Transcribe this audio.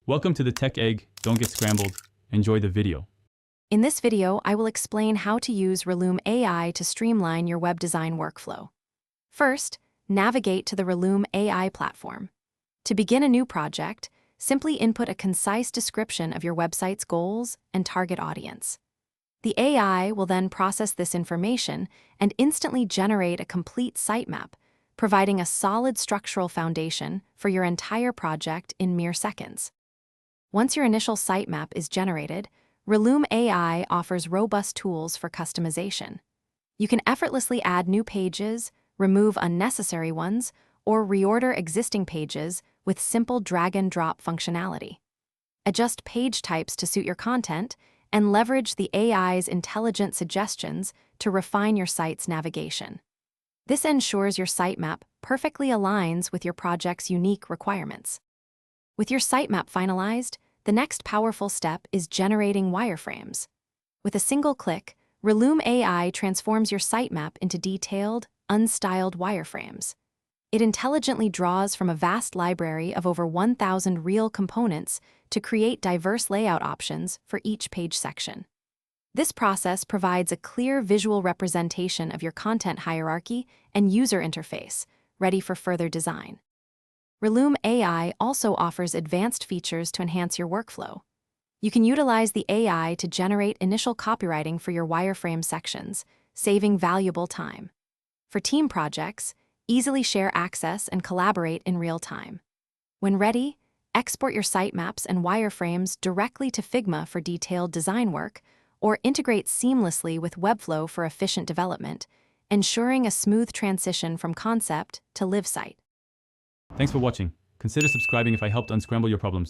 Welcome to the Tech Egg. Don't get scrambled. Enjoy the video. In this video, I will explain how to use Relume AI to streamline your web design workflow. First, navigate to the Relume AI platform. To begin a new project, simply input a concise description of your website's goals and target audience. The AI will then process this information and instantly generate a complete sitemap, providing a solid structural foundation for your entire project in mere seconds. Once your initial sitemap is generated, Relume AI offers robust tools for customization. You can effortlessly add new pages, remove unnecessary ones, or reorder existing pages with simple drag-and-drop functionality. Adjust page types to suit your content and leverage the AI's intelligent suggestions to refine your site's navigation. This ensures your sitemap perfectly aligns with your project's unique requirements. With your sitemap finalized, the next powerful step is generating wireframes. With a single click, Relume AI transforms your sitemap into detailed, unstyled wireframes. It intelligently draws from a vast library of over 1,000 real components to create diverse layout options for each page section. This process provides a clear visual representation of your content hierarchy and user interface, ready for further design. Relume AI also offers advanced features to enhance your workflow. You can utilize the AI to generate initial copywriting for your wireframe sections, saving valuable time. For team projects, easily share access and collaborate in real time. When ready, export your sitemaps and wireframes directly to Figma for detailed design work, or integrate seamlessly with Webflow for efficient development, ensuring a smooth transition from concept to live site. Thanks for watching. Consider subscribing if I helped unscramble your problems.